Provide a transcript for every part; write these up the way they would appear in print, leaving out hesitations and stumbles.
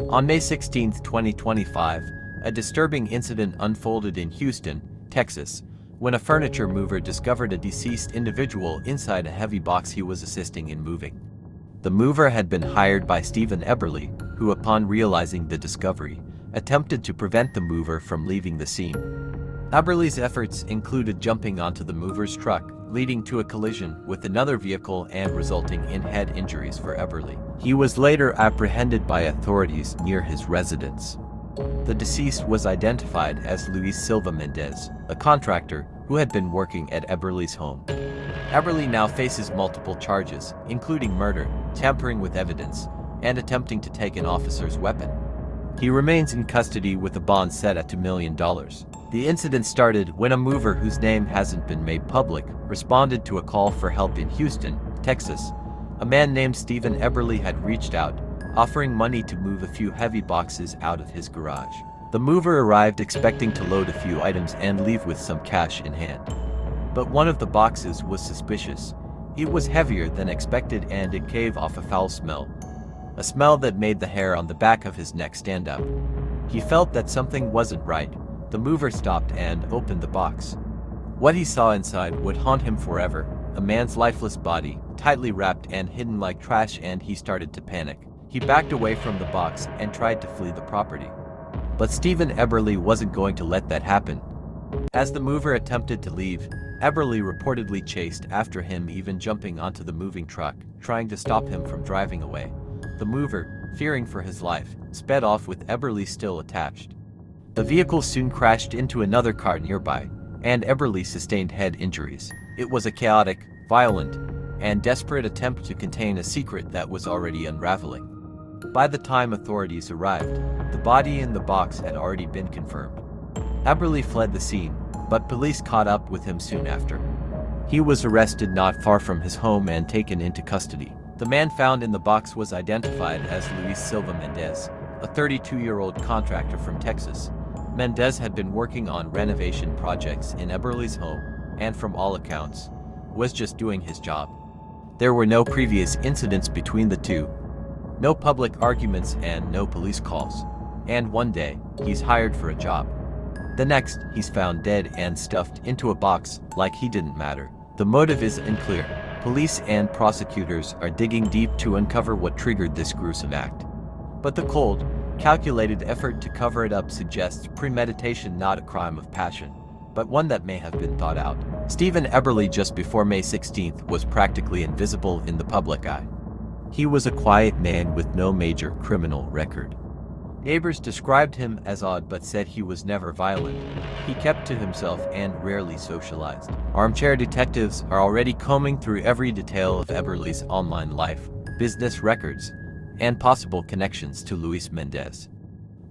On May 16, 2025, a disturbing incident unfolded in Houston, Texas, when a furniture mover discovered a deceased individual inside a heavy box he was assisting in moving. The mover had been hired by Stephen Eberly, who, upon realizing the discovery, attempted to prevent the mover from leaving the scene. Eberly's efforts included jumping onto the mover's truck, leading to a collision with another vehicle and resulting in head injuries for Eberly. He was later apprehended by authorities near his residence. The deceased was identified as Luis Silva Mendez, a contractor who had been working at Eberly's home. Eberly now faces multiple charges, including murder, tampering with evidence, and attempting to take an officer's weapon. He remains in custody with a bond set at $2 million. The incident started when a mover whose name hasn't been made public responded to a call for help in Houston, Texas. A man named Stephen Eberly had reached out, offering money to move a few heavy boxes out of his garage. The mover arrived expecting to load a few items and leave with some cash in hand. But one of the boxes was suspicious. It was heavier than expected and it gave off a foul smell. A smell that made the hair on the back of his neck stand up. He felt that something wasn't right. The mover stopped and opened the box. What he saw inside would haunt him forever, a man's lifeless body, tightly wrapped and hidden like trash, and he started to panic. He backed away from the box and tried to flee the property. But Stephen Eberly wasn't going to let that happen. As the mover attempted to leave, Eberly reportedly chased after him, even jumping onto the moving truck, trying to stop him from driving away. The mover, fearing for his life, sped off with Eberly still attached. The vehicle soon crashed into another car nearby, and Eberly sustained head injuries. It was a chaotic, violent, and desperate attempt to contain a secret that was already unraveling. By the time authorities arrived, the body in the box had already been confirmed. Eberly fled the scene, but police caught up with him soon after. He was arrested not far from his home and taken into custody. The man found in the box was identified as Luis Silva Mendez, a 32-year-old contractor from Texas. Mendez had been working on renovation projects in Eberly's home, and from all accounts, was just doing his job. There were no previous incidents between the two, no public arguments and no police calls. And one day, he's hired for a job. The next, he's found dead and stuffed into a box like he didn't matter. The motive is unclear. Police and prosecutors are digging deep to uncover what triggered this gruesome act. But the cold, calculated effort to cover it up suggests premeditation, not a crime of passion, but one that may have been thought out. Stephen Eberly, just before May 16th, was practically invisible in the public eye. He was a quiet man with no major criminal record. Neighbors described him as odd but said he was never violent. He kept to himself and rarely socialized. Armchair detectives are already combing through every detail of Eberly's online life, business records, and possible connections to Luis Mendez.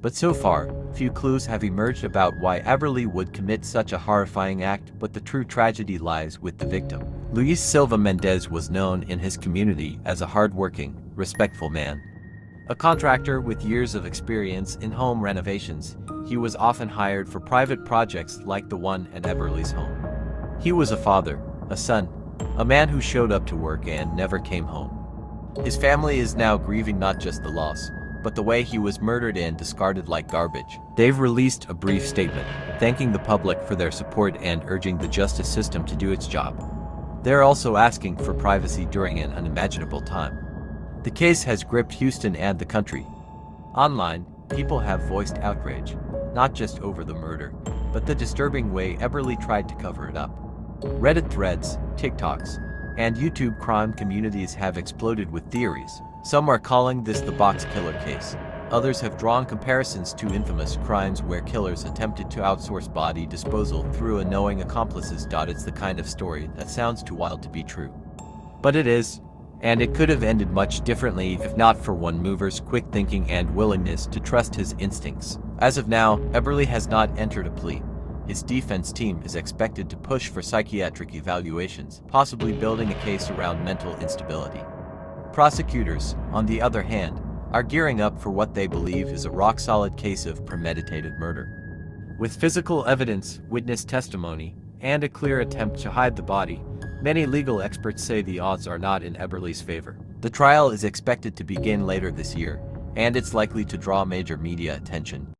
But so far, few clues have emerged about why Eberly would commit such a horrifying act, but the true tragedy lies with the victim. Luis Silva Mendez was known in his community as a hardworking, respectful man. A contractor with years of experience in home renovations, he was often hired for private projects like the one at Eberly's home. He was a father, a son, a man who showed up to work and never came home. His family is now grieving not just the loss, but the way he was murdered and discarded like garbage. They've released a brief statement, thanking the public for their support and urging the justice system to do its job. They're also asking for privacy during an unimaginable time. The case has gripped Houston and the country. Online, people have voiced outrage, not just over the murder, but the disturbing way Eberly tried to cover it up. Reddit threads, TikToks, and YouTube crime communities have exploded with theories. Some are calling this the box killer case. Others have drawn comparisons to infamous crimes where killers attempted to outsource body disposal through unknowing accomplices. It's the kind of story that sounds too wild to be true. But it is, and it could have ended much differently if not for one mover's quick thinking and willingness to trust his instincts. As of now, Eberly has not entered a plea. His defense team is expected to push for psychiatric evaluations, possibly building a case around mental instability. Prosecutors, on the other hand, are gearing up for what they believe is a rock-solid case of premeditated murder. With physical evidence, witness testimony, and a clear attempt to hide the body, many legal experts say the odds are not in Eberly's favor. The trial is expected to begin later this year, and it's likely to draw major media attention.